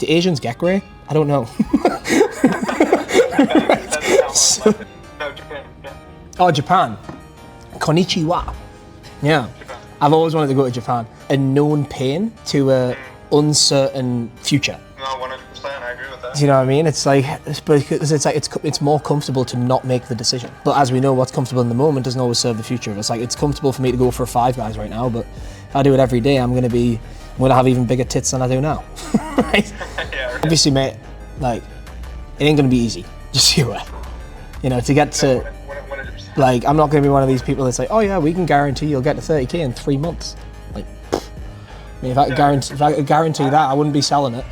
Do Asians get grey? I don't know. No, Japan. Yeah. Oh, Japan. Konnichiwa. Yeah. Japan. I've always wanted to go to Japan. A known pain to a uncertain future. No, 100%. I agree with that. Do you know what I mean? It's like it's more comfortable to not make the decision. But as we know, what's comfortable in the moment doesn't always serve the future. It's like it's comfortable for me to go for a Five Guys right now, but if I do it every day, I'm gonna have even bigger tits than I do now. Right? Yeah, right. Obviously, mate, like it ain't gonna be easy. Just so you're aware. You know, to get to 100%. like, I'm not gonna be one of these people that's like, oh yeah, we can guarantee you'll get to 30k in 3 months. Like, I mean, if I could guarantee that, I wouldn't be selling it.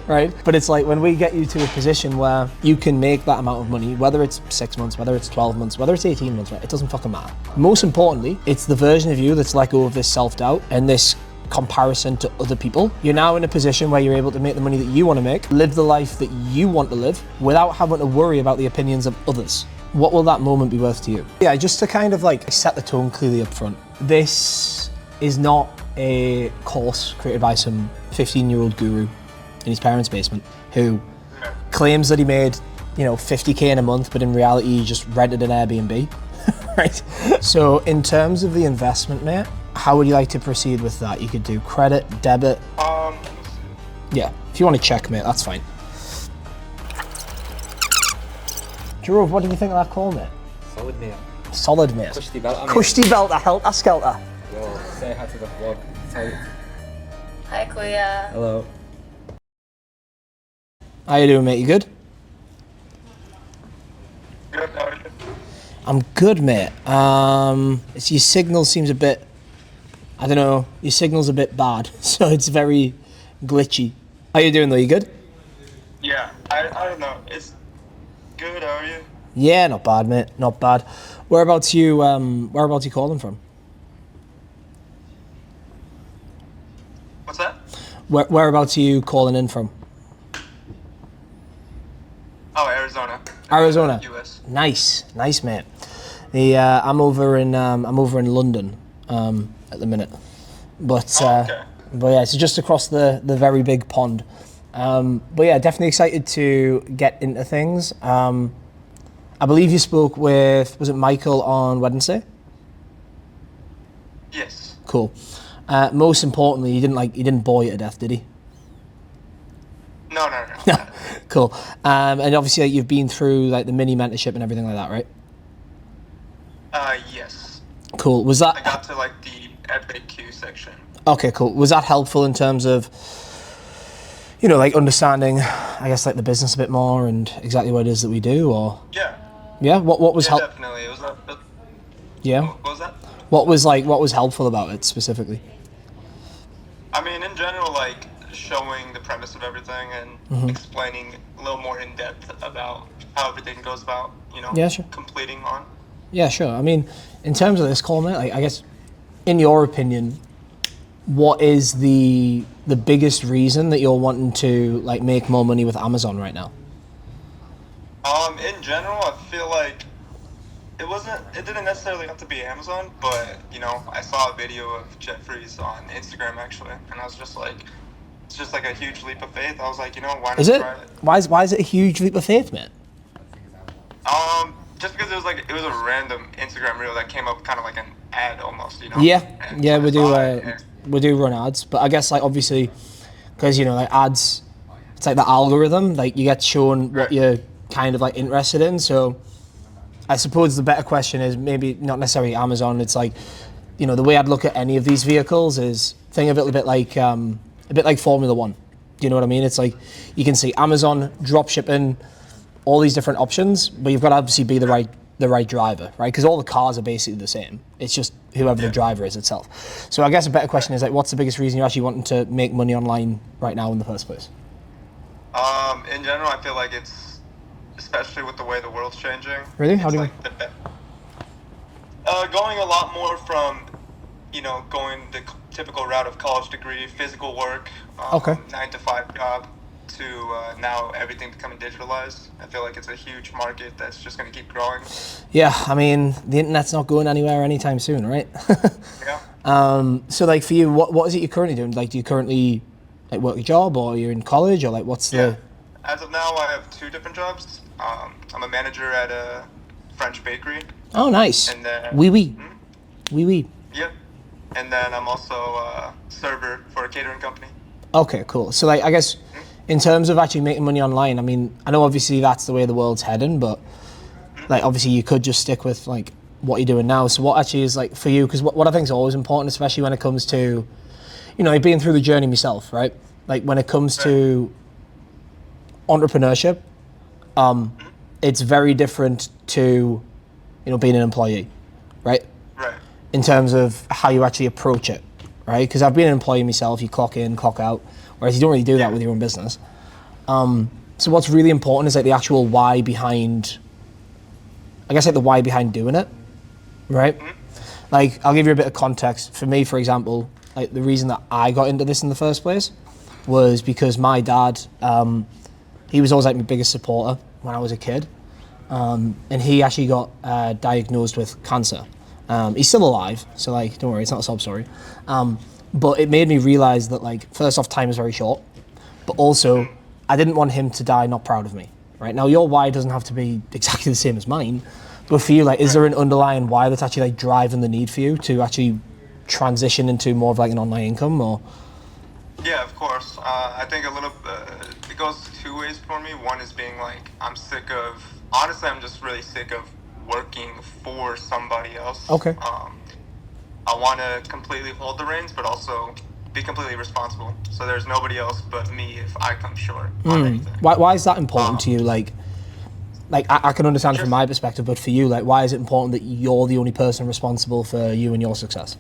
Right? But it's like when we get you to a position where you can make that amount of money, whether it's 6 months, whether it's 12 months, whether it's 18 months, right? It doesn't fucking matter. Most importantly, it's the version of you that's let go of this self-doubt and this comparison to other people. You're now in a position where you're able to make the money that you want to make, live the life that you want to live without having to worry about the opinions of others. What will that moment be worth to you? Yeah, just to kind of like set the tone clearly up front. This is not a course created by some 15-year-old guru in his parents' basement who claims that he made, 50k in a month, but in reality he just rented an Airbnb, right? So in terms of the investment, mate, how would you like to proceed with that? You could do credit, debit. Yeah, if you want to check, mate, that's fine. Jerome, what did you think of that call, mate? Solid, mate. Solid, mate. Kushti belt, Kushti belt, helter skelter. Yo, say hi to the vlog. Hi, Kuya. Hello. How you doing, mate? You good? Good, how are you? I'm good, mate. Your signal seems a bit, I don't know, your signal's a bit bad, so it's very glitchy. How you doing though, you good? Yeah, I don't know. It's good, how are you? Yeah, not bad, mate, not bad. Whereabouts you calling from? What's that? Whereabouts are you calling in from? Oh, Arizona. Arizona. US. Nice, mate. I'm over in London at the minute, but Okay. but yeah, it's just across the very big pond. But yeah, definitely excited to get into things. I believe you spoke with, was it Michael on Wednesday? Yes. Cool. Most importantly, he didn't bore you to death, did he? No. Cool. And obviously you've been through like the mini mentorship and everything like that, right? Yes. Cool. Was I that got to like the FAQ section. okay? Cool. Was that helpful in terms of, like understanding, I guess, like the business a bit more and exactly what it is that we do, or Yeah. yeah? What was Yeah, helpful? definitely. It was Yeah. what was that? What was helpful about it specifically? I mean, in general, like showing the premise of everything and explaining a little more in depth about how everything goes about, Yeah, sure. completing on. Yeah, sure. I mean, in terms of this call, mate, like, I guess, in your opinion, what is the biggest reason that you're wanting to like make more money with Amazon right now? In general, I feel like it didn't necessarily have to be Amazon, but I saw a video of Jeffrey's on Instagram actually, and I was just like, it's just like a huge leap of faith. I was like, why not Is it? try it? Why is it a huge leap of faith, mate? Just because it was a random Instagram reel that came up kind of like an ad almost, Yeah, And yeah, I we saw it, do. and- We do run ads, but I guess like obviously, because like ads, it's like the algorithm. Like you get shown what Right. you're kind of like interested in. So I suppose the better question is maybe not necessarily Amazon. It's like, the way I'd look at any of these vehicles is think of it a bit like Formula One. Do you know what I mean? It's like you can see Amazon drop shipping, all these different options, but you've got to obviously be the right driver, right? Because all the cars are basically the same. It's just whoever the driver is itself. So I guess a better question is like, what's the biggest reason you're actually wanting to make money online right now in the first place? In general, I feel like it's, especially with the way the world's changing. Really? How it's do you? like going a lot more from, going the typical route of college degree, physical work, Okay. 9-to-5 job, to now everything becoming digitalized. I feel like it's a huge market that's just going to keep growing. Yeah, I mean, the internet's not going anywhere anytime soon, right? Yeah. So like for you, what is it you're currently doing? Like, do you currently like work a job, or you're in college, or like what's Yeah. the? As of now, I have 2 different jobs. I'm a manager at a French bakery, Oh, nice. and then Oui, oui, oui, oui. Yep. And then I'm also a server for a catering company. Okay, cool. So like, I guess in terms of actually making money online, I mean, I know obviously that's the way the world's heading, but like obviously you could just stick with like what you're doing now. So what actually is like for you? Because what I think is always important, especially when it comes to, you know, being through the journey myself, right? Like when it comes to entrepreneurship, it's very different to, you know, being an employee, right? Right. In terms of how you actually approach it, right? Because I've been an employee myself, you clock in, clock out, whereas you don't really do that with your own business. So what's really important is like the actual why behind, I guess like the why behind doing it, right? Like I'll give you a bit of context. For me, for example, like the reason that I got into this in the first place was because my dad, he was always like my biggest supporter when I was a kid. And he actually got diagnosed with cancer. He's still alive, so like, don't worry, it's not a sob story. But it made me realize that like, first off, time is very short, but also I didn't want him to die not proud of me, right? Now your why doesn't have to be exactly the same as mine, but for you, like, is there an underlying why that's actually like driving the need for you to actually transition into more of like an online income, or? Yeah, of course. I think a little, it goes 2 ways for me. One is being like, honestly, I'm just really sick of working for somebody else. Okay. I want to completely hold the reins, but also be completely responsible. So there's nobody else but me if I come short on anything. Why is that important to you? Like I can understand it from my perspective, but for you, like, why is it important that you're the only person responsible for you and your success?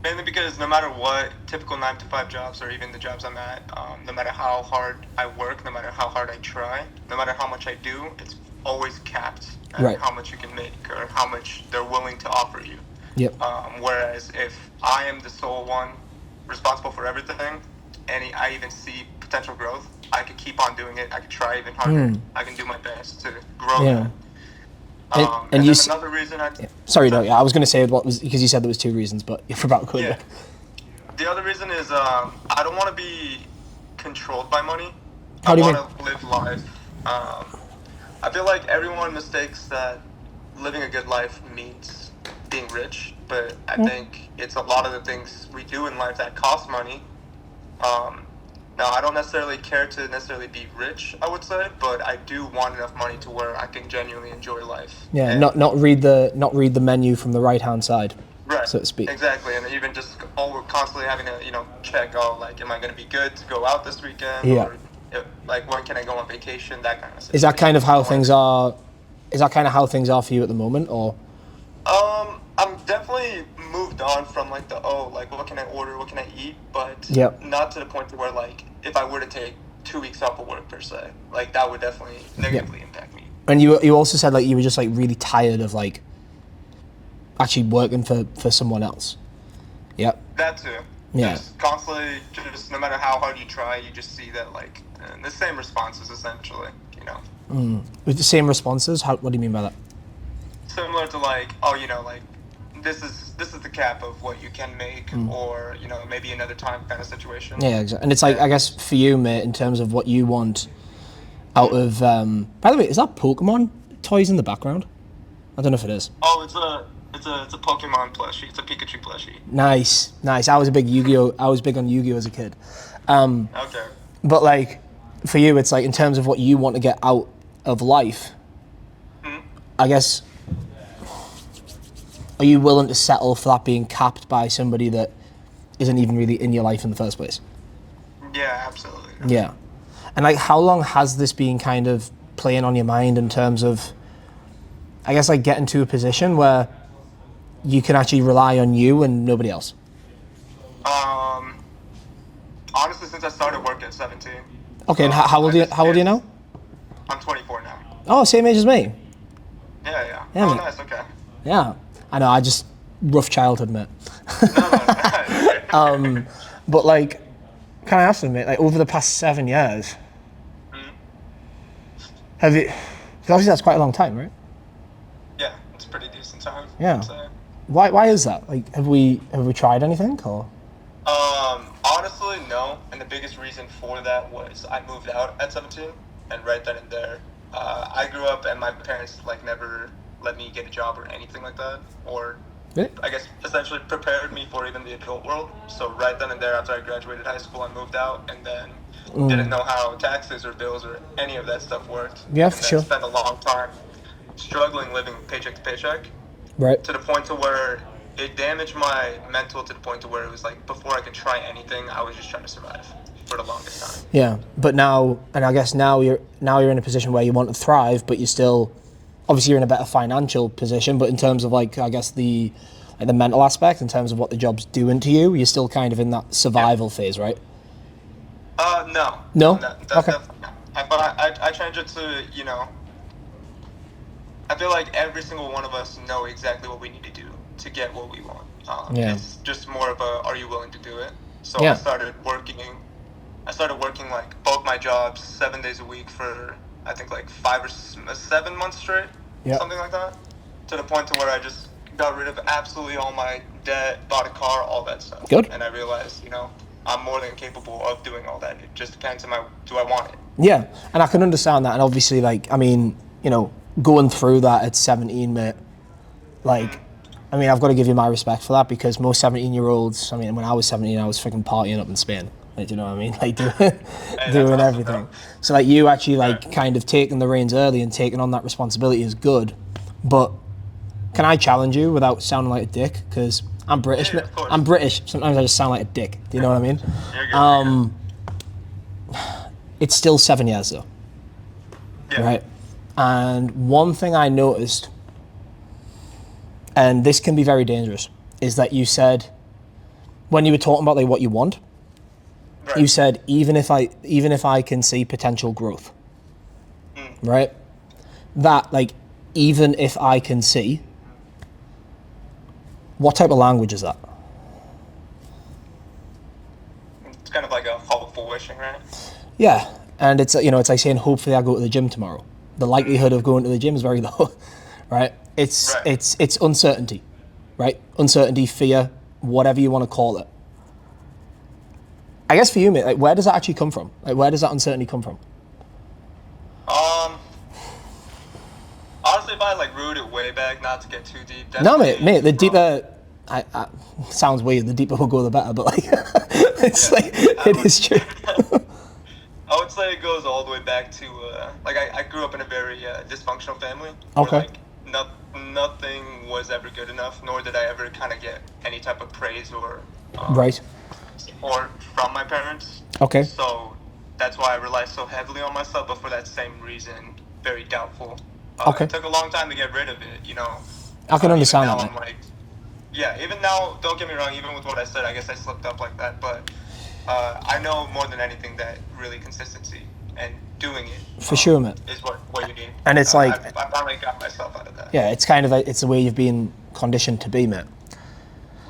Mainly because no matter what, typical 9-to-5 jobs or even the jobs I'm at, no matter how hard I work, no matter how hard I try, no matter how much I do, it's always capped at how much you can make or how much they're willing to offer you. Yep. Whereas if I am the sole one responsible for everything, and I even see potential growth, I could keep on doing it. I could try even harder. I can do my best to grow that. And you then another reason Sorry, no, I was going to say what was, because you said there was 2 reasons, but you're about to go back. The other reason is I don't want to be controlled by money. How do you I want to live life. I feel like everyone mistakes that living a good life means being rich, but I think it's a lot of the things we do in life that cost money. Now, I don't necessarily care to necessarily be rich, I would say, but I do want enough money to where I can genuinely enjoy life. Yeah, and not read the menu from the right hand side, right, so to speak. Exactly, and even just constantly having to check, like, am I going to be good to go out this weekend? Yeah. Or, like, when can I go on vacation? That kind of stuff. Is that kind of how things are? Is that kind of how things are for you at the moment, or? I'm definitely moved on from like like what can I order, what can I eat, but not to the point to where like if I were to take 2 weeks off of work per se, like that would definitely negatively impact me. And you also said like you were just like really tired of like actually working for someone else. Yep. That too. Yeah. Just constantly, just no matter how hard you try, you just see that like the same responses essentially, you know. With the same responses? What do you mean by that? Similar to like, like this is the cap of what you can make, or maybe another time kind of situation. Yeah, exactly. And it's like, I guess for you, mate, in terms of what you want out of. By the way, is that Pokemon toys in the background? I don't know if it is. Oh, it's a Pokemon plushie. It's a Pikachu plushie. Nice. I was big on Yu-Gi-Oh as a kid. Okay. But like, for you, it's like in terms of what you want to get out of life. I guess. Are you willing to settle for that being capped by somebody that isn't even really in your life in the first place? Yeah, absolutely. Yeah. And like, how long has this been kind of playing on your mind in terms of, I guess, like getting to a position where you can actually rely on you and nobody else? Honestly, since I started work at 17. Okay, and how old are you now? I'm 24 now. Oh, same age as me. Yeah. Yeah, Oh, man. nice. Okay. Yeah. I know, I just, rough childhood, mate. No. But like, can I ask you, mate, like over the past 7 years, have you, 'cause obviously that's quite a long time, right? Yeah, it's a pretty decent time. Yeah. So. Why is that? Like, have we tried anything, or? Honestly, no. biggest reason for that was I moved out at 17, and right then and there, I grew up and my parents like never let me get a job or anything like that, or Really? I guess essentially prepared me for even the adult world. So right then and there, after I graduated high school, I moved out and then didn't know how taxes or bills or any of that stuff worked. Yeah, and for then sure. Spent a long time struggling living paycheck to paycheck, Right. to the point to where it damaged my mental to the point to where it was like before I could try anything, I was just trying to survive for the longest time. Yeah, but now, and I guess now you're in a position where you want to thrive, but you're still, obviously you're in a better financial position, but in terms of like, I guess the mental aspect, in terms of what the job's doing to you, you're still kind of in that survival phase, right? No. No? That's Okay. but I change it to, I feel like every single one of us know exactly what we need to do to get what we want. Yeah. It's just more of a, are you willing to do it? So Yeah. I started working like both my jobs 7 days a week for I think like 7 months straight, Yeah. something like that. To the point to where I just got rid of absolutely all my debt, bought a car, all that stuff. Good. And I realized, I'm more than capable of doing all that. It just depends on do I want it? Yeah, and I can understand that, and obviously, like, I mean, going through that at 17, mate, like, I mean, I've got to give you my respect for that, because most 17-year-olds, I mean, when I was 17, I was freaking partying up in Spain. Like, do you know what I mean? Like, doing awesome, everything. bro. So, like, you actually, like, kind of taking the reins early and taking on that responsibility is good. But can I challenge you without sounding like a dick? Because I'm British. Yeah, of course. I'm British. Sometimes I just sound like a dick. Do you know what I mean? You're good. It's still 7 years, though. Yeah. Right? And one thing I noticed, and this can be very dangerous, is that you said, when you were talking about like what you want, Right. you said even if I can see potential growth, right? That, like, even if I can see, what type of language is that? It's kind of like a hopeful wishing, right? Yeah, and it's it's like saying hopefully I go to the gym tomorrow. The likelihood of going to the gym is very low, right? It's Right. it's uncertainty, right? Uncertainty, fear, whatever you want to call it. I guess for you, mate, like, where does that actually come from? Like, where does that uncertainty come from? Honestly, if I like root it way back, not to get too deep. No, definitely mate, the from- deeper, I sounds weird. The deeper we'll go, the better. But like, it's like it is true. I would say it goes all the way back to I grew up in a very dysfunctional family. Okay. Where, like, nothing was ever good enough, nor did I ever kind of get any type of praise or Right. support from my parents. Okay. So that's why I rely so heavily on myself, but for that same reason, very doubtful. Okay. It took a long time to get rid of it, I can understand even that, now mate. I'm like, yeah, even now, don't get me wrong, even with what I said, I guess I slipped up like that, but I know more than anything that really consistency and doing it For sure, mate. is what you need. And it's like- I finally got myself out of that. Yeah, it's kind of like, it's the way you've been conditioned to be, mate.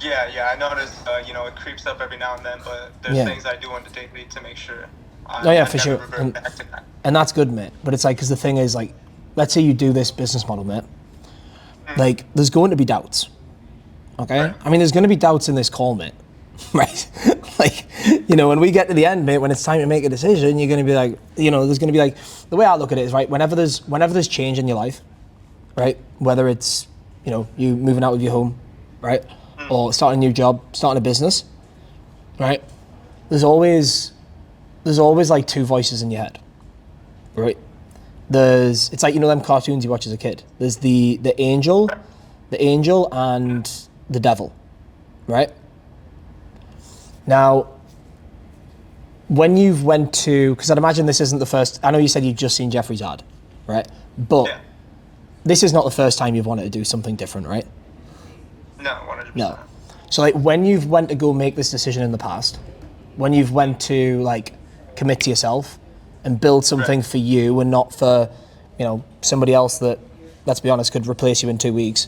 Yeah, I notice, it creeps up every now and then, but there's Yeah. things I do on the daily to make sure I Oh, yeah, for never sure. revert And- back to that. And that's good, mate. But it's like, because the thing is, like, let's say you do this business model, mate. Like, there's going to be doubts. Okay? Right. I mean, there's going to be doubts in this call, mate. Right? Like, when we get to the end, mate, when it's time to make a decision, you're going to be like, there's going to be like, the way I look at it is, right, whenever there's change in your life, right, whether it's, you moving out of your home, right, or starting a new job, starting a business, right, there's always like two voices in your head, right? It's like, them cartoons you watch as a kid. There's the angel and the devil, right? Now, when you've went to, because I'd imagine this isn't the first, I know you said you've just seen Jeffrey's ad, right? But Yeah. this is not the first time you've wanted to do something different, right? No, 100%. No. So like, when you've went to go make this decision in the past, when you've went to like commit to yourself and build something Right. for you and not for, somebody else that, let's be honest, could replace you in 2 weeks,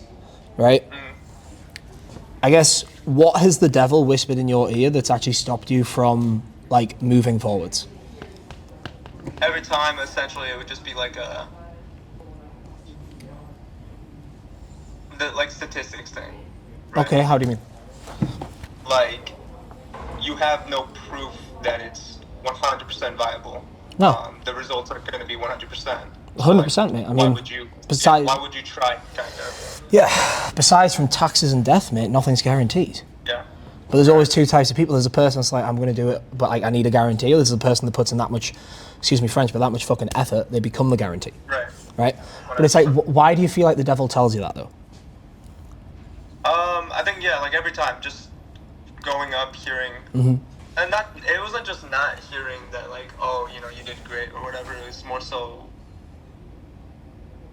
right? I guess, what has the devil whispered in your ear that's actually stopped you from like moving forwards? Every time, essentially, it would just be like the statistics thing. Right? Okay, how do you mean? Like, you have no proof that it's 100% viable. No. The results are going to be 100%. 100%, mate. I mean, besides, why would you try, kind of? yeah, besides from taxes and death, mate, nothing's guaranteed. Yeah. But there's always two types of people. There's a person that's like, I'm going to do it, but like, I need a guarantee. Or there's a person that puts in that much, excuse me French, but that much fucking effort, they become the guarantee. Right. Right? But it's like, why do you feel like the devil tells you that, though? I think, yeah, like every time, just going up, hearing, and it wasn't just not hearing that, like, oh, you know, you did great or whatever. It was more so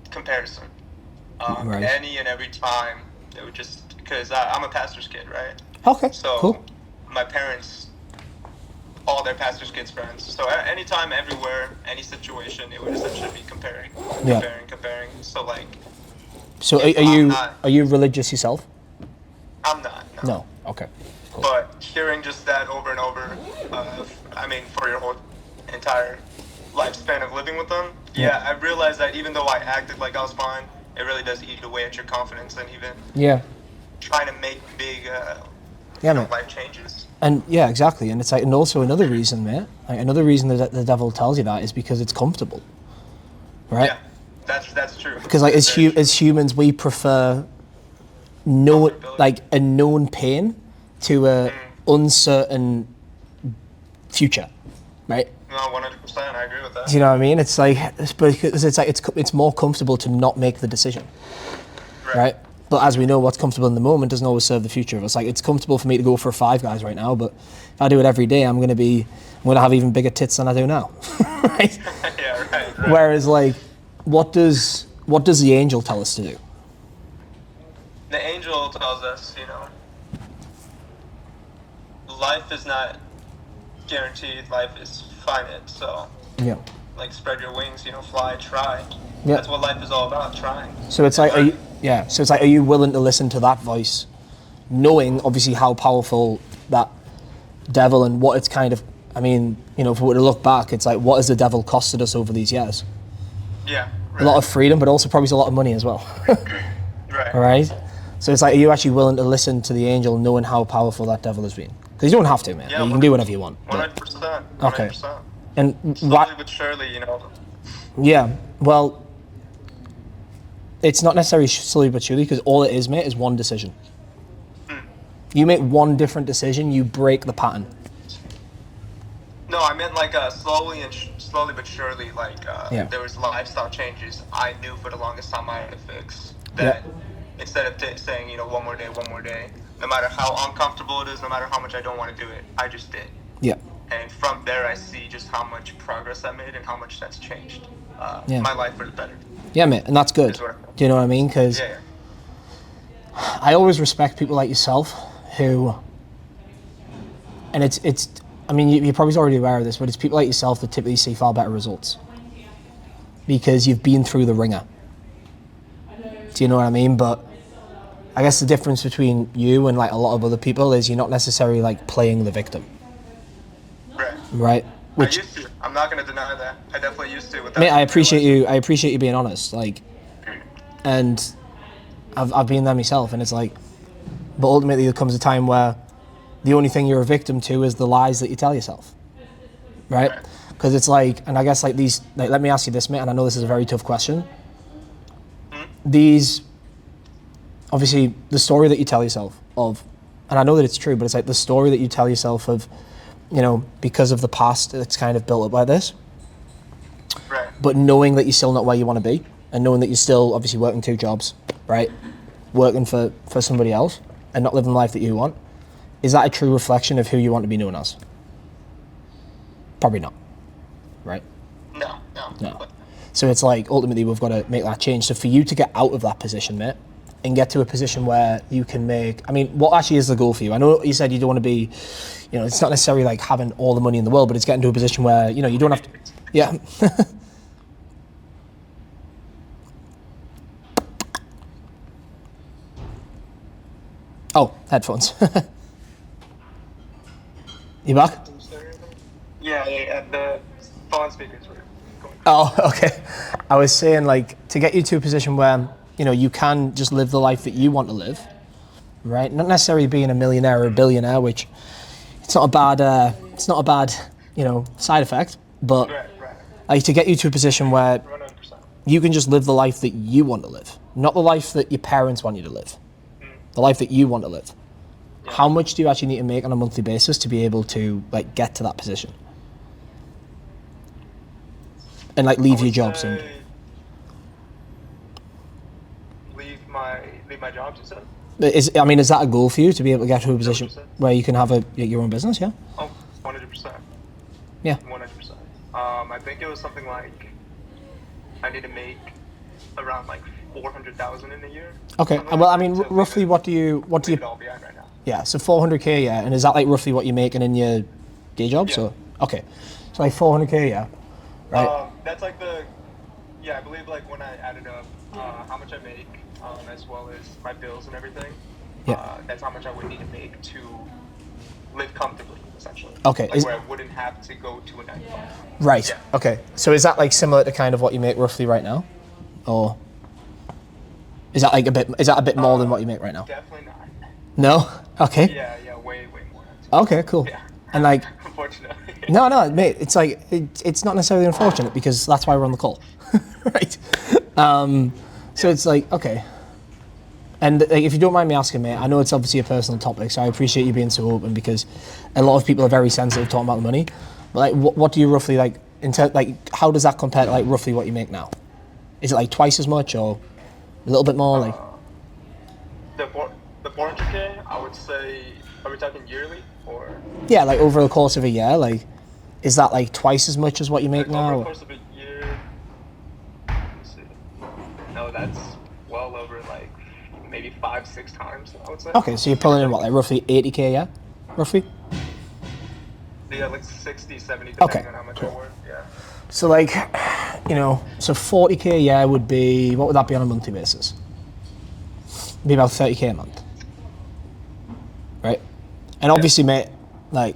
comparison. Right. Any and every time, it would just, because I'm a pastor's kid, right? Okay, So cool. my parents, all their pastor's kids' friends. So anytime, everywhere, any situation, it would essentially be comparing. So like. So are you religious yourself? I'm not. No. Okay. Cool. But hearing just that over and over, I mean, for your whole entire lifespan of living with them, yeah, I realized that even though I acted like I was fine, it really does eat away at your confidence and even trying to make big life changes. And yeah, exactly. And it's like, and also another reason, mate. Like, another reason that the devil tells you that is because it's comfortable, right? Yeah, that's true. Because like as humans, we prefer a known pain to a uncertain future, right? No, 100%. I agree with that. Do you know what I mean? It's like it's more comfortable to not make the decision, right? But as we know, what's comfortable in the moment doesn't always serve the future of us. Like, it's comfortable for me to go for a Five Guys right now, but if I do it every day, I'm gonna have even bigger tits than I do now, right? Yeah, right. Whereas, like, what does the angel tell us to do? The angel tells us, you know, life is not guaranteed. Life is finite. So, like, spread your wings, you know, fly, try. Yeah. That's what life is all about, trying. So it's like, are you willing to listen to that voice, knowing obviously how powerful that devil and what it's kind of, I mean, you know, if we were to look back, it's like, what has the devil costed us over these years? Yeah. Right. A lot of freedom, but also probably a lot of money as well. Right. All right. So it's like, are you actually willing to listen to the angel, knowing how powerful that devil has been? Because you don't have to, man. Yeah, you can do whatever you want. 100%. Okay. And slowly but surely, you know. Yeah. Well, it's not necessarily slowly but surely, because all it is, mate, is one decision. You make one different decision, you break the pattern. No, I meant like slowly but surely, like there was lifestyle changes I knew for the longest time I had to fix. That instead of saying, you know, one more day, no matter how uncomfortable it is, no matter how much I don't want to do it, I just did. Yeah. And from there, I see just how much progress I made and how much that's changed my life for the better. Yeah, mate, and that's good. Do you know what I mean? Because I always respect people like yourself who, and it's. I mean, you're probably already aware of this, but it's people like yourself that typically see far better results because you've been through the ringer. Do you know what I mean? But I guess the difference between you and like a lot of other people is you're not necessarily like playing the victim. Right. Which, I used to. I'm not going to deny that. I definitely used to. Mate, I appreciate you being honest. Like, and I've been there myself, and it's like, but ultimately there comes a time where the only thing you're a victim to is the lies that you tell yourself, right? Because it's like, and I guess like these, like, let me ask you this, mate, and I know this is a very tough question. These, obviously, the story that you tell yourself of, and I know that it's true, but it's like the story that you tell yourself of, you know, because of the past, it's kind of built up like this. Right. But knowing that you're still not where you want to be, and knowing that you're still obviously working 2 jobs, right? Working for somebody else, and not living the life that you want. Is that a true reflection of who you want to be known as? Probably not, right? No. So it's like, ultimately, we've got to make that change. So for you to get out of that position, mate, and get to a position where you can make, I mean, what actually is the goal for you? I know you said you don't want to be, you know, it's not necessarily like having all the money in the world, but it's getting to a position where, you know, you don't have to, yeah. Oh, headphones. You back? Yeah, the phone speakers were going. Oh, okay. I was saying, like, to get you to a position where, you know, you can just live the life that you want to live, right? Not necessarily being a millionaire or a billionaire, which it's not a bad it's not a bad, side effect, but Right. like to get you to a position where 100%. you can just live the life that you want to live, not the life that your parents want you to live, the life that you want to live. Yeah. How much do you actually need to make on a monthly basis to be able to like get to that position and like leave your jobs and leave my jobs, you said? is that a goal for you to be able to get to a position 100%. where you can have your own business? Yeah. Oh, 100%. Yeah. 100%. I think it was something like I need to make around like 400,000 in a year. Okay. Something Well, like I mean, that, to roughly, leave what do you it all behind right now. Yeah. So 400k, yeah. And is that like roughly what you're making in your day job? Yeah. So okay. So like 400k, yeah. Right. That's like I believe like when I added up how much I make, as well as my bills and everything, Yeah. that's how much I would need to make to live comfortably, essentially. Okay, Like where I wouldn't have to go to a 9-to-5. Right. Yeah. Okay. So is that like similar to kind of what you make roughly right now, or is that like a bit more than what you make right now? Definitely not. No. Okay. Yeah, way more. Okay. Cool. Yeah. And like, Unfortunately. no, mate. It's like it's not necessarily unfortunate because that's why we're on the call, right? So it's like okay. And like, if you don't mind me asking, mate, I know it's obviously a personal topic, so I appreciate you being so open because a lot of people are very sensitive talking about the money. But like, what do you roughly like? How does that compare to like roughly what you make now? Is it like twice as much or a little bit more? Like The 400K, I would say, are we talking yearly or? yeah, like over the course of a year, like is that like twice as much as what you make now? Over the course of a year, let me see. No, that's well over like maybe 5-6 times, I would say. Okay, so you're pulling in what, like roughly 80k, yeah, roughly. Yeah, like 60, 70, depending Okay, on how much cool. I work. Yeah. So like, so 40k a year would be, what would that be on a monthly basis? It'd be about 30k a month, right? And obviously, mate, like,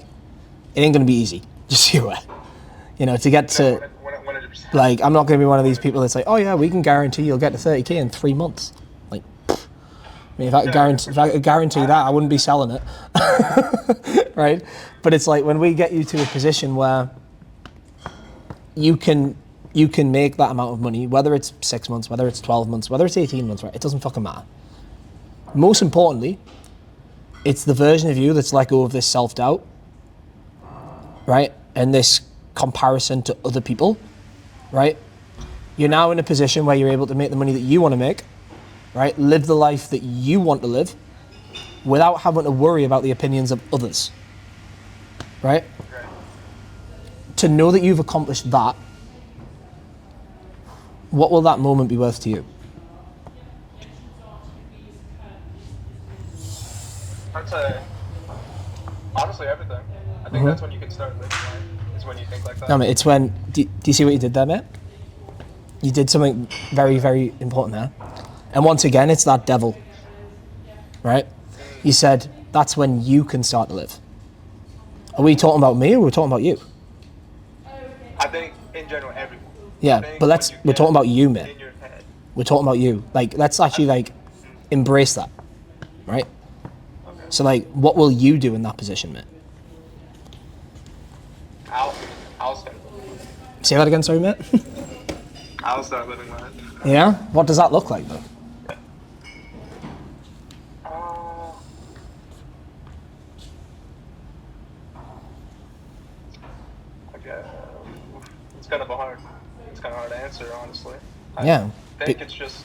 it ain't gonna be easy, just so you're aware. To get to, 100%. like, I'm not gonna be one of these people that's like, oh yeah, we can guarantee you'll get to 30k in 3 months. Like, I mean, if I could guarantee that, I wouldn't be selling it, right? But it's like when we get you to a position where you can make that amount of money, whether it's 6 months, whether it's 12 months, whether it's 18 months, right? It doesn't fucking matter. Most importantly, it's the version of you that's let go of this self-doubt, right? And this comparison to other people, right? You're now in a position where you're able to make the money that you want to make, right? Live the life that you want to live without having to worry about the opinions of others, right? Right. To know that you've accomplished that, what will that moment be worth to you? I'd say, honestly, everything. I think that's when you can start living life, is when you think like that. No, mate, it's when, do you see what you did there, mate? You did something very, very important there. And once again, it's that devil, right? You said, that's when you can start to live. Are we talking about me or are we talking about you? I think, in general, everyone. Yeah, but we're talking about you, mate. In your head. We're talking about you. Like, let's actually, like, embrace that, right? Okay. So, like, what will you do in that position, mate? I'll start living life. Say that again, sorry, mate? I'll start living life. Yeah? What does that look like, though? It's kind of hard to answer, honestly. Yeah. I think it's just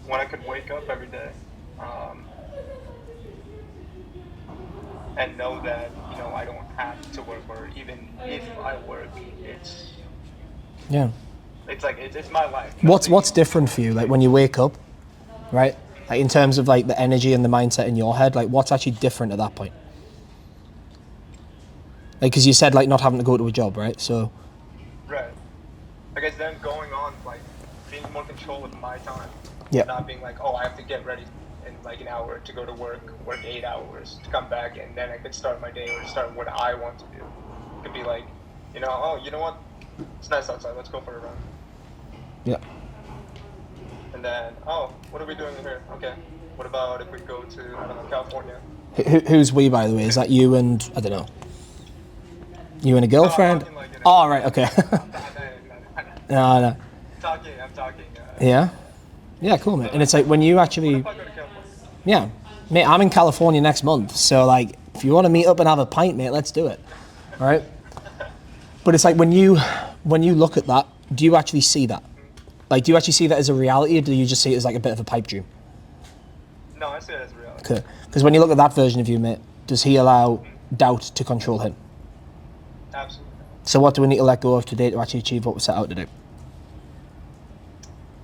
when I could wake up every day and know that I don't have to work, or even if I work, it's like it's my life. What's different for you, like when you wake up, right? Like in terms of like the energy and the mindset in your head, like what's actually different at that point? Like, because you said like not having to go to a job, right? So. Right. I guess then going on, like being more control of my time. Yeah. Not being like, oh, I have to get ready in like an hour to go to work 8 hours to come back, and then I could start my day or start what I want to do. It could be like, oh, you know what? It's nice outside. Let's go for a run. Yeah. And then, oh, what are we doing here? Okay. What about if we go to, I don't know, California? Who's we, by the way? Is that you and, I don't know, you and a girlfriend? talking like, Oh, right, okay. No. I'm talking. Yeah? Yeah, cool, mate. And it's like when you actually, If I go to California. yeah. Mate, I'm in California next month, so like, if you want to meet up and have a pint, mate, let's do it, right? But it's like when you look at that, do you actually see that? Like, do you actually see that as a reality, or do you just see it as like a bit of a pipe dream? No, I see it as reality. Okay. Because when you look at that version of you, mate, does he allow doubt to control him? Absolutely. So what do we need to let go of today to actually achieve what we set out to do?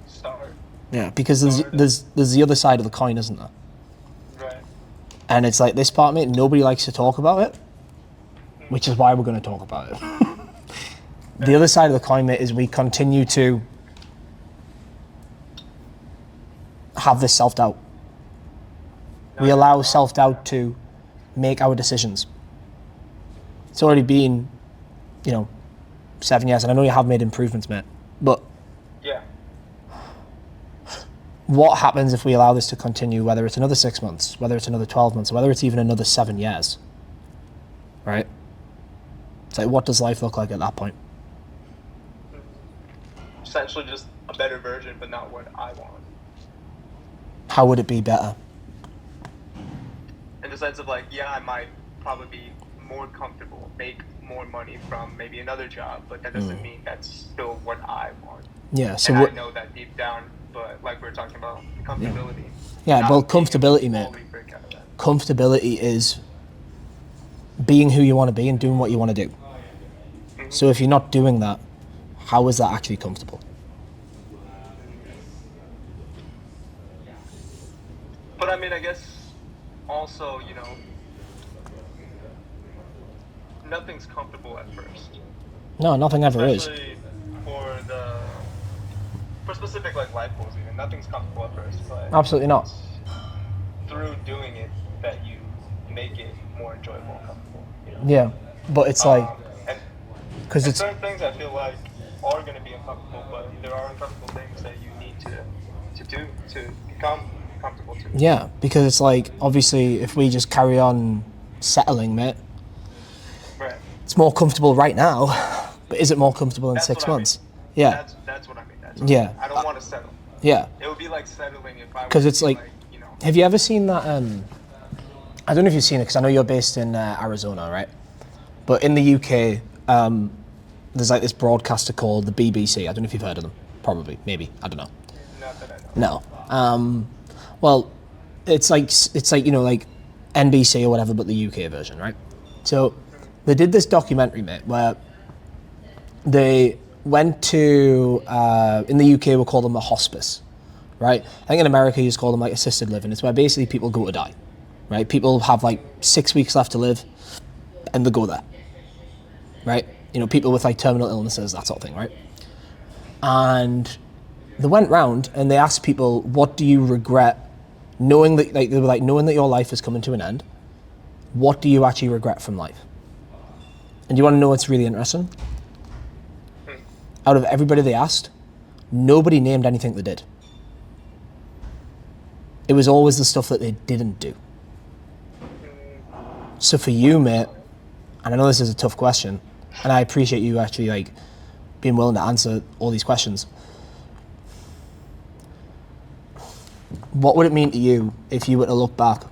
Start. Yeah, because there's the other side of the coin, isn't there? Right. And it's like this part, mate, nobody likes to talk about it, which is why we're going to talk about it. The other side of the coin, mate, is we continue to have this self-doubt. We allow self-doubt to make our decisions. It's already been, 7 years, and I know you have made improvements, mate, but Yeah. what happens if we allow this to continue, whether it's another 6 months, whether it's another 12 months, whether it's even another 7 years, right? It's like, what does life look like at that point? Essentially just a better version, but not what I want. How would it be better? In the sense of like, yeah, I might probably be more comfortable, make more money from maybe another job, but that doesn't mean that's still what I want. Yeah, so And what, I know that deep down, but like we were talking about, comfortability. yeah, Not well, being comfortability, able to mate. fully break out of that. Comfortability is being who you want to be and doing what you want to do. So if you're not doing that, how is that actually comfortable? But I mean, I guess also, nothing's comfortable at first. No, nothing ever is. Especially for specific like life goals even. Nothing's comfortable at first, but Absolutely not. it's through doing it that you make it more enjoyable and comfortable. Yeah, but it's like, and because and it's, certain things I feel like are going to be uncomfortable, but there are uncomfortable things that you need to do to become comfortable too. yeah, because it's like, obviously, if we just carry on settling, mate, Right. it's more comfortable right now, but is it more comfortable in That's 6 what I mean. months? Yeah, That's what I mean. That's what Yeah. I mean. I don't want to settle. yeah. It would be like settling if I was 'Cause it's to be like- Have you ever seen that, I don't know if you've seen it, because I know you're based in Arizona, right? But in the UK, there's like this broadcaster called the BBC. I don't know if you've heard of them. Probably, maybe, I don't know. not that I know. No. Well, it's like like NBC or whatever, but the UK version, right? So they did this documentary, mate, where they went to in the UK we call them a hospice, right? I think in America you just call them like assisted living. It's where basically people go to die, right? People have like 6 weeks left to live, and they go there, right? People with like terminal illnesses, that sort of thing, right? And they went round and they asked people, what do you regret, knowing that, like, they were like, knowing that your life is coming to an end, what do you actually regret from life? And you want to know what's really interesting? Out of everybody they asked, nobody named anything they did. It was always the stuff that they didn't do. So for you, mate, and I know this is a tough question, and I appreciate you actually like being willing to answer all these questions. What would it mean to you if you were to look back,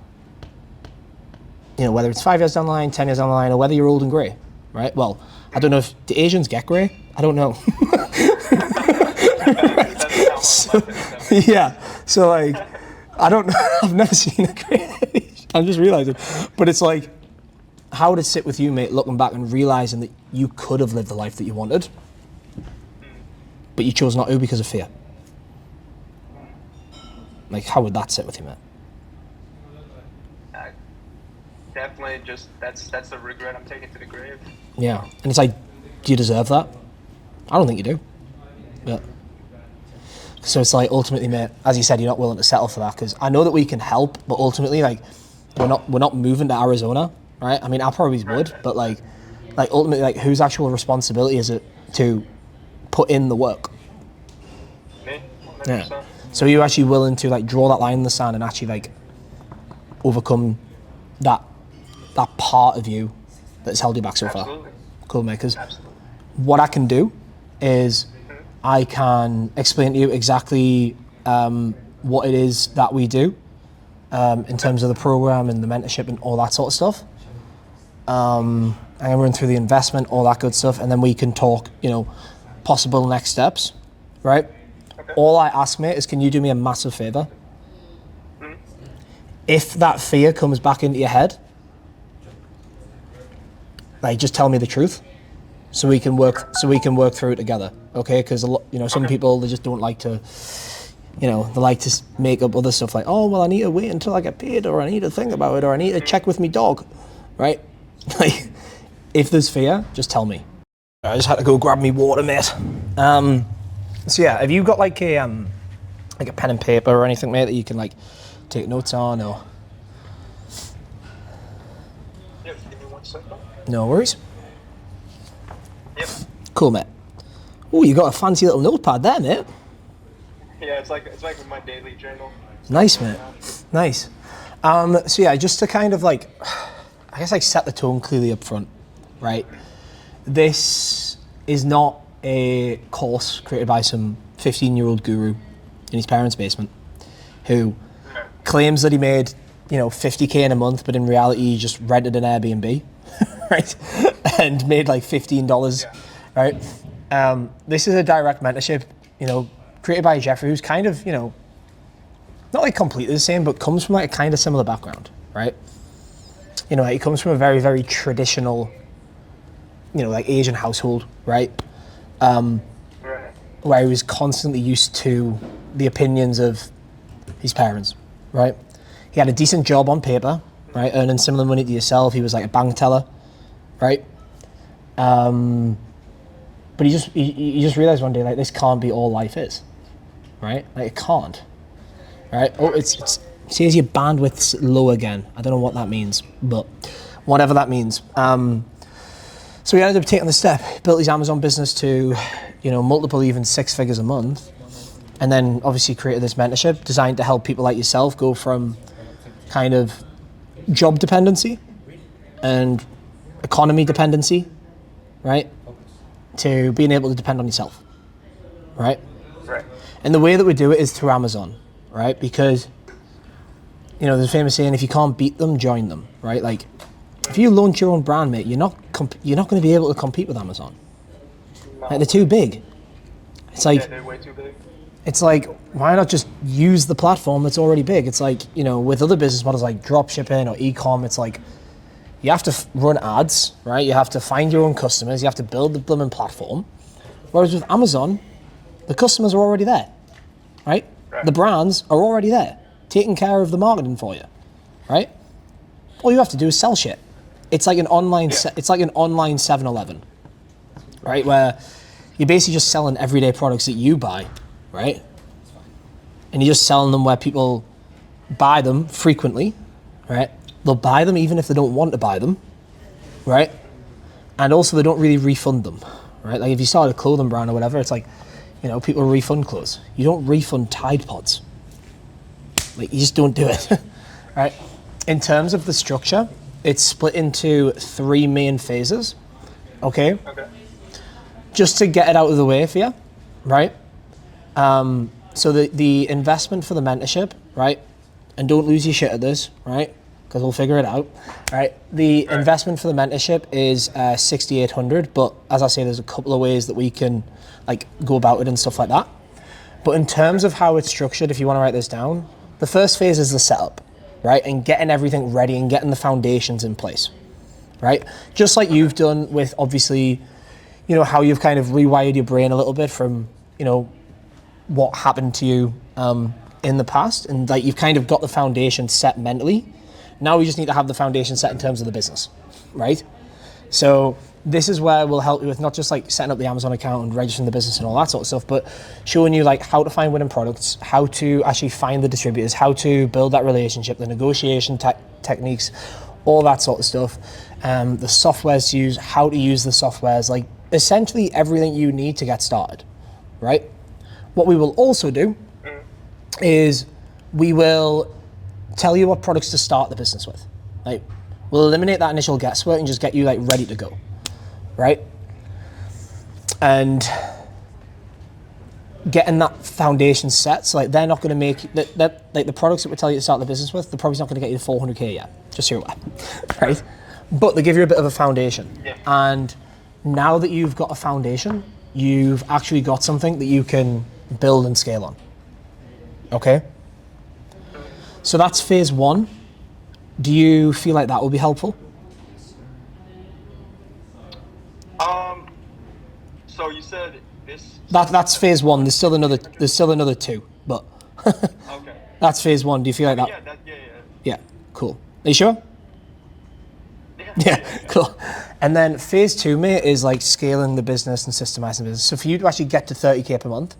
whether it's 5 years down the line, 10 years down the line, or whether you're old and grey, right? Well, I don't know if, do Asians get grey? I don't know. Yeah, so like, I don't know, I've never seen a grey Asian. I'm just realising. But it's like, how would it sit with you, mate, looking back and realising that you could have lived the life that you wanted, but you chose not to because of fear? Like, how would that sit with you, mate? Definitely, just that's the regret I'm taking to the grave. Yeah, and it's like, do you deserve that? I don't think you do. Yeah. So it's like, ultimately, mate, as you said, you're not willing to settle for that, because I know that we can help, but ultimately, like, we're not moving to Arizona, right? I mean, I probably would, but like ultimately, like, whose actual responsibility is it to put in the work? Me? 100%. Yeah. So are you actually willing to like draw that line in the sand and actually like overcome that part of you that's held you back so far. Absolutely. Cool, mate. Because Absolutely. what I can do is I can explain to you exactly what it is that we do in terms of the program and the mentorship and all that sort of stuff. I can run through the investment, all that good stuff, and then we can talk, possible next steps, right? Okay. All I ask, mate, is can you do me a massive favour? If that fear comes back into your head, like just tell me the truth, so we can work through it together, okay? Because some people, they just don't like to, they like to make up other stuff like, oh well, I need to wait until I get paid, or I need to think about it, or I need to check with me dog, right? Like, if there's fear, just tell me. I just had to go grab me water, mate. So yeah, have you got like a pen and paper or anything, mate, that you can like take notes on, or? Yeah, give me 1 second. No worries. Yep. Cool, mate. Oh, you got a fancy little notepad there, mate. Yeah, it's like my daily journal. Nice, mate. Nice. So yeah, just to kind of like, I guess like set the tone clearly up front, right? This is not a course created by some 15-year-old guru in his parents' basement who claims that he made, 50k in a month, but in reality he just rented an Airbnb, right? And made like $15, right? This is a direct mentorship, created by Jeffrey, who's kind of, not like completely the same, but comes from like a kind of similar background, right? He comes from a very, very traditional, like Asian household, right? Where he was constantly used to the opinions of his parents, right? He had a decent job on paper, right? Earning similar money to yourself. He was like a bank teller, right? But he just realized one day, like, this can't be all life is, right? Like, it can't, right? Oh, it says your bandwidth's low again. I don't know what that means, but whatever that means. So he ended up taking the step, built his Amazon business to, multiple, even 6 figures a month, and then obviously created this mentorship designed to help people like yourself go from kind of job dependency and economy dependency, right, to being able to depend on yourself, right? Right. And the way that we do it is through Amazon, right? Because, there's a famous saying, if you can't beat them, join them, right? Like, if you launch your own brand, mate, you're not going to be able to compete with Amazon. No. Like, they're too big. It's like, Yeah, they're way too big. it's like, why not just use the platform that's already big? It's like, with other business models like drop shipping or e-com, it's like, you have to run ads, right? You have to find your own customers. You have to build the blooming platform. Whereas with Amazon, the customers are already there, right? The brands are already there, taking care of the marketing for you, right? All you have to do is sell shit. It's like an online, it's like an online 7-Eleven, right? Where you're basically just selling everyday products that you buy, right? And you're just selling them where people buy them frequently, right? They'll buy them even if they don't want to buy them, right? And also they don't really refund them, right? Like if you start a clothing brand or whatever, it's like, people refund clothes. You don't refund Tide Pods. Like, you just don't do it, right? In terms of the structure, it's split into 3 main phases, okay? Okay. Just to get it out of the way for you, right? So the investment for the mentorship, right? And don't lose your shit at this, right? Because we'll figure it out, right? The investment for the mentorship is $6,800, but as I say, there's a couple of ways that we can like go about it and stuff like that. But in terms of how it's structured, if you want to write this down, the first phase is the setup, right? And getting everything ready and getting the foundations in place, right? Just like you've done with obviously, how you've kind of rewired your brain a little bit from, what happened to you in the past, and like you've kind of got the foundation set mentally. Now we just need to have the foundation set in terms of the business, right? So this is where we'll help you with not just like setting up the Amazon account and registering the business and all that sort of stuff, but showing you like how to find winning products, how to actually find the distributors, how to build that relationship, the negotiation techniques, all that sort of stuff, the softwares to use, how to use the softwares, like essentially everything you need to get started, right? What we will also do is we will tell you what products to start the business with. Like, We'll eliminate that initial guesswork and just get you like ready to go, right? And getting that foundation set, so like they're not going to make that like the products that we tell you to start the business with, they're probably not going to get you to 400k yet, just so you're aware, right? But they give you a bit of a foundation, and now that you've got a foundation, you've actually got something that you can build and scale on. Okay? So that's phase 1. Do you feel like that will be helpful? So you said this. That's phase 1. There's still another 2, but Okay. that's phase 1. Do you feel like that? Yeah. Yeah. Cool. Are you sure? Yeah. Cool. And then phase 2, mate, is like scaling the business and systemizing the business. So for you to actually get to 30k per month,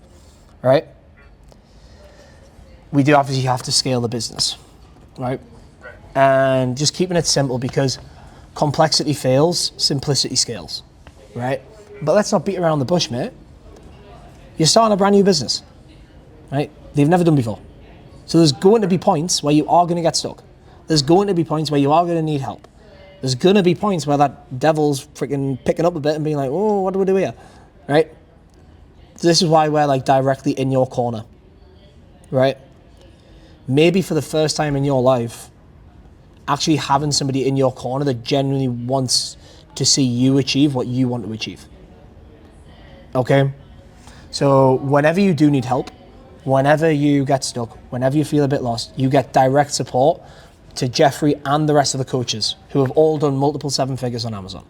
right? We do obviously have to scale the business, right? And just keeping it simple, because complexity fails, simplicity scales, right? But let's not beat around the bush, mate. You're starting a brand new business, right? They've never done before. So there's going to be points where you are going to get stuck. There's going to be points where you are going to need help. There's going to be points where that devil's freaking picking up a bit and being like, oh, what do we do here, right? So this is why we're like directly in your corner, right? Maybe for the first time in your life, actually having somebody in your corner that genuinely wants to see you achieve what you want to achieve. Okay? So whenever you do need help, whenever you get stuck, whenever you feel a bit lost, you get direct support to Jeffrey and the rest of the coaches who have all done multiple 7 figures on Amazon,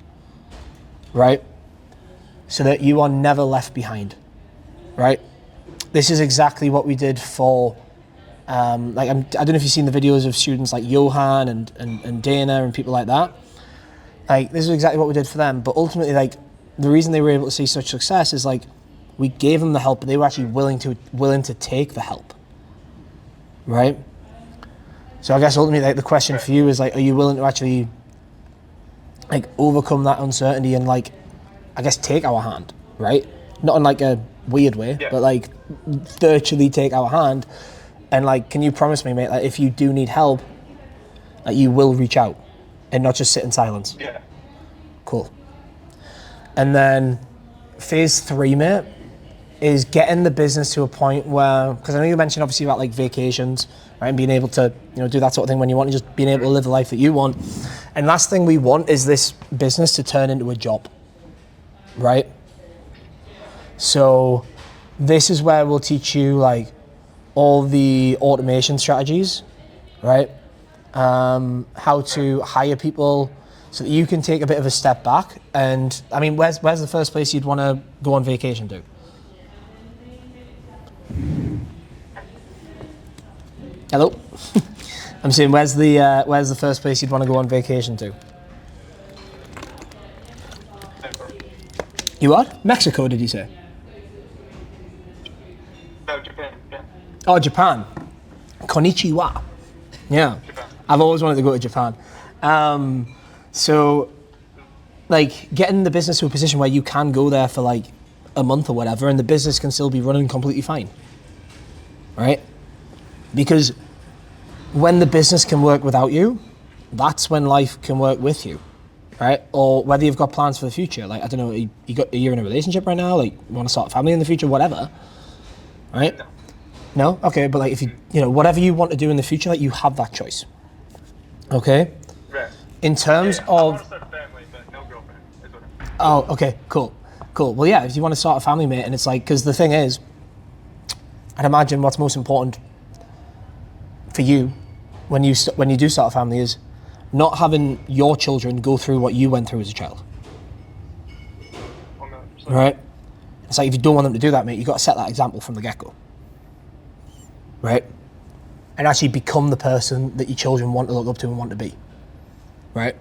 right? So that you are never left behind, right? This is exactly what we did for I don't know if you've seen the videos of students like Johan and Dana and people like that. Like, this is exactly what we did for them. But ultimately, like, the reason they were able to see such success is like we gave them the help, but they were actually willing to take the help, right? So I guess ultimately, like, the question for you is like, are you willing to actually like overcome that uncertainty and like, I guess, take our hand, right? Not in like a weird way, but like virtually take our hand. And like, can you promise me, mate, that if you do need help, that you will reach out and not just sit in silence? Yeah. Cool. And then phase 3, mate, is getting the business to a point where, because I know you mentioned obviously about like vacations, right, and being able to, you know, do that sort of thing when you want, and just being able to live the life that you want. And last thing we want is this business to turn into a job, right? So this is where we'll teach you like all the automation strategies, right? How to hire people so that you can take a bit of a step back. And I mean, where's the first place you'd want to go on vacation to? Hello? I'm saying, where's the first place you'd want to go on vacation to? You what? Mexico, did you say? No, Japan. Oh, Japan. Konnichiwa. Yeah. Japan. I've always wanted to go to Japan. So, like, getting the business to a position where you can go there for like a month or whatever, and the business can still be running completely fine, right? Because when the business can work without you, that's when life can work with you, right? Or whether you've got plans for the future, like, I don't know, you're in a relationship right now, like, you want to start a family in the future, whatever, right? No? Okay, but like, if you know, whatever you want to do in the future, like, you have that choice, okay? Right. In terms I want of... to start a family, but no girlfriend. Is what Oh, okay, cool. Well, yeah, if you want to start a family, mate, and it's like, because the thing is, I'd imagine what's most important for you when you do start a family is not having your children go through what you went through as a child. Right? It's like, if you don't want them to do that, mate, you've got to set that example from the get-go. Right? And actually become the person that your children want to look up to and want to be. Right?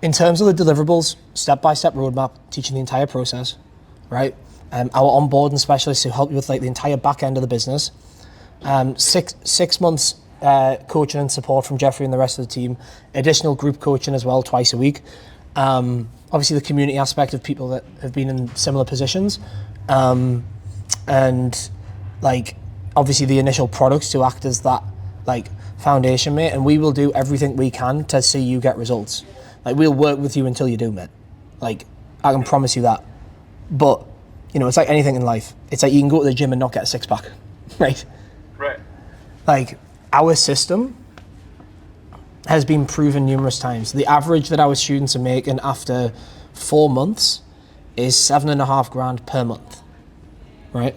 In terms of the deliverables, step-by-step roadmap, teaching the entire process, right? Our onboarding specialists who help you with like the entire back end of the business. 6 months coaching and support from Jeffrey and the rest of the team. Additional group coaching as well, twice a week. Obviously the community aspect of people that have been in similar positions. And like, obviously the initial products to act as that like foundation, mate, and we will do everything we can to see you get results. Like, we'll work with you until you do, mate. Like, I can promise you that. But, you know, it's like anything in life. It's like you can go to the gym and not get a six-pack, right? Right. Like, our system has been proven numerous times. The average that our students are making after 4 months is $7,500 per month, right?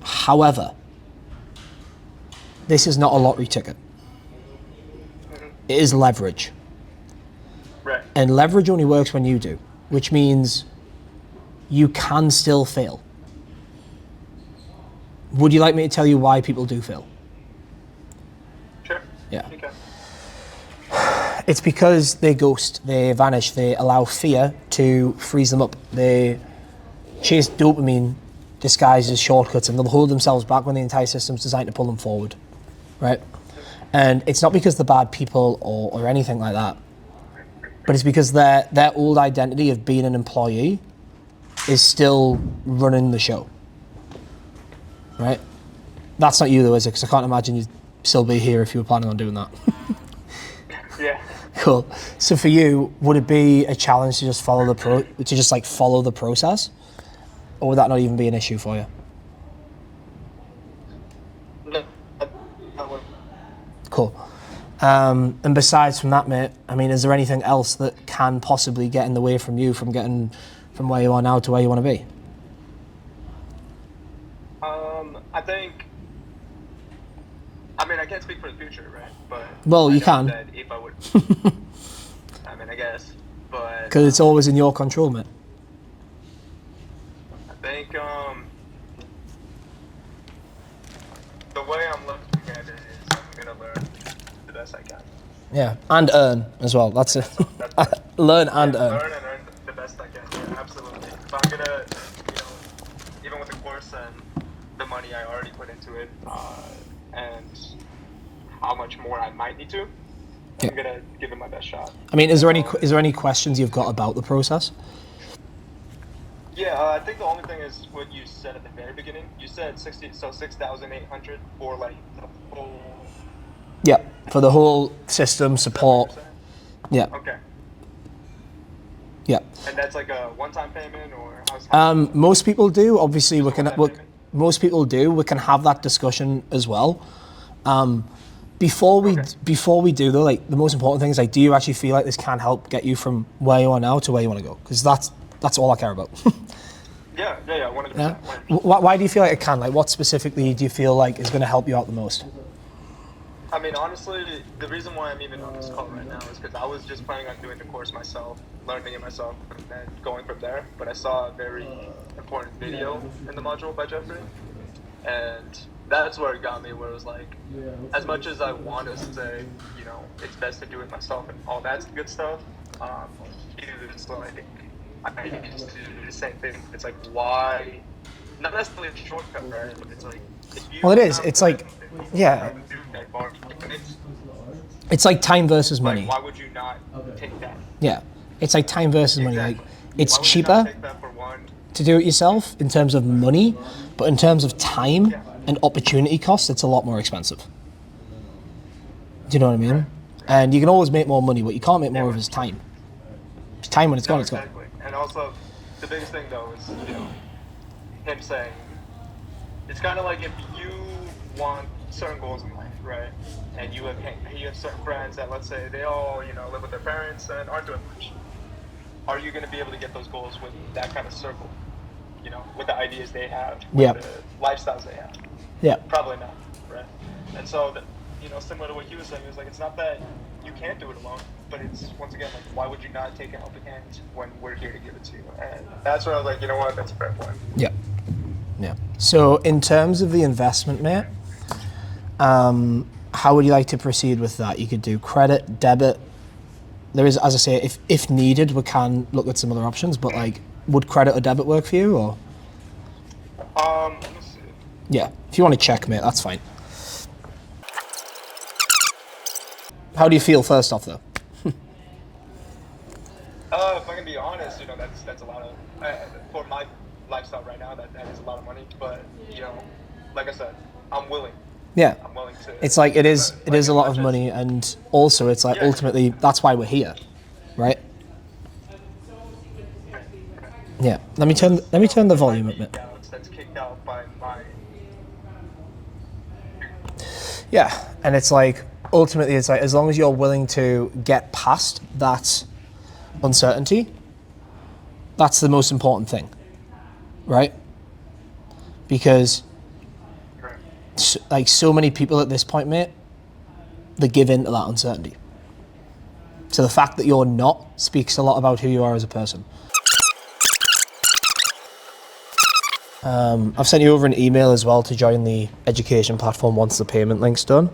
However, this is not a lottery ticket. It is leverage. Right. And leverage only works when you do, which means you can still fail. Would you like me to tell you why people do fail? Sure. Yeah. You can. It's because they ghost, they vanish, they allow fear to freeze them up. They chase dopamine disguised as shortcuts, and they'll hold themselves back when the entire system's designed to pull them forward, right? And it's not because they're bad people or anything like that, but it's because their old identity of being an employee is still running the show, right? That's not you though, is it? Because I can't imagine you'd still be here if you were planning on doing that. Yeah. Cool. So for you, would it be a challenge to just follow follow the process, or would that not even be an issue for you? No. Cool. And besides from that, mate, I mean, is there anything else that can possibly get in the way from you from getting from where you are now to where you want to be? I mean, I can't speak for the future, right? But Well, I you know can. that if I would, I mean, I guess, but Because it's always in your control, mate. I think the way I'm looking at it is I'm gonna learn the best I can. Yeah, and earn as well. That's it. Learn and earn. Learn and earn the best I can. Yeah, absolutely. If I'm gonna, even with the course and the money I already put into it, and how much more I might need to, I'm gonna give it my best shot. I mean, is there any questions you've got about the process? Yeah, I think the only thing is what you said at the very beginning. You said 6,800 for like the whole. Yeah, for the whole system support. Yeah. Okay. Yeah. And that's like a one-time payment, or how's Most people do. Obviously, we can. one-time payment? Most people do. We can have that discussion as well. Before we do though, like the most important thing is like, do you actually feel like this can help get you from where you are now to where you want to go? Because that's all I care about. Yeah, 100%. Yeah. 100%. Why do you feel like it can? Like, what specifically do you feel like is going to help you out the most? I mean, honestly, the reason why I'm even on this call right now is because I was just planning on doing the course myself, learning it myself, and then going from there. But I saw a very important video in the module by Jeffrey, and that's where it got me, where it was like, as much as I want to say, it's best to do it myself and all that good stuff, it's like, I used to do the same thing. It's like, why? Not necessarily a shortcut, right? But it's like, if you Well, it is. It's like, yeah. It's like time versus money. Why would you not take that? Yeah. It's like time versus money. Like, it's Why would you cheaper not take that for one? to do it yourself in terms of money, but in terms of time and opportunity costs, it's a lot more expensive. Do you know what I mean? And you can always make more money, but you can't make more of his time. It's time when it's gone, it's gone. Exactly. And also, the biggest thing though is, him saying, it's kind of like if you want certain goals in life, right? And you have certain friends that, let's say, they all, live with their parents and aren't doing much. Are you going to be able to get those goals with that kind of circle? With the ideas they have, with the lifestyles they have? Yeah. Probably not, right? And so, similar to what he was saying, it's like, it's not that you can't do it alone, but it's, once again, like, why would you not take a helping hand when we're here to give it to you? And that's where I was like, you know what, that's a fair point. Yeah. Yeah. So in terms of the investment, mate, how would you like to proceed with that? You could do credit, debit. There is, as I say, if needed, we can look at some other options, but like, would credit or debit work for you, or? Let me see. Yeah, if you want to check, mate, that's fine. How do you feel first off, though? If I can be honest, that's a lot of, for my lifestyle right now, that is a lot of money, but, like I said, I'm willing Yeah. I'm willing to. It's like it is a lot of money, and also it's like ultimately that's why we're here, right? Yeah. Let me turn the volume up a bit. That's kicked out by my. Yeah, and it's like ultimately it's like as long as you're willing to get past that uncertainty, that's the most important thing, right? Because like so many people at this point, mate, they give in to that uncertainty. So the fact that you're not speaks a lot about who you are as a person. I've sent you over an email as well to join the education platform once the payment link's done.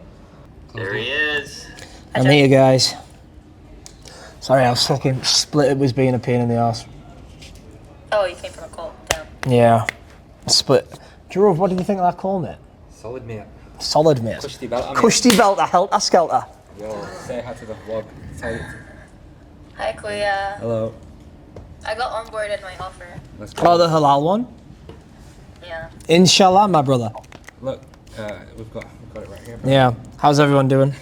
There he is. I'm here, guys. Sorry, I was fucking split. It was being a pain in the ass. Oh, you came from a cult. Damn. Yeah, split. Drew, what did you think of that call, mate? Solid, mate. Solid, mate. Kushti belter, mate. Kushti belter, helter skelter. Yo, say hi to the vlog. Tight. Hi, Kuya. Hello. I got onboarded my offer. Let's go. Oh, the halal one? Yeah. Inshallah, my brother. Look, we've got it right here. Bro. Yeah. How's everyone doing?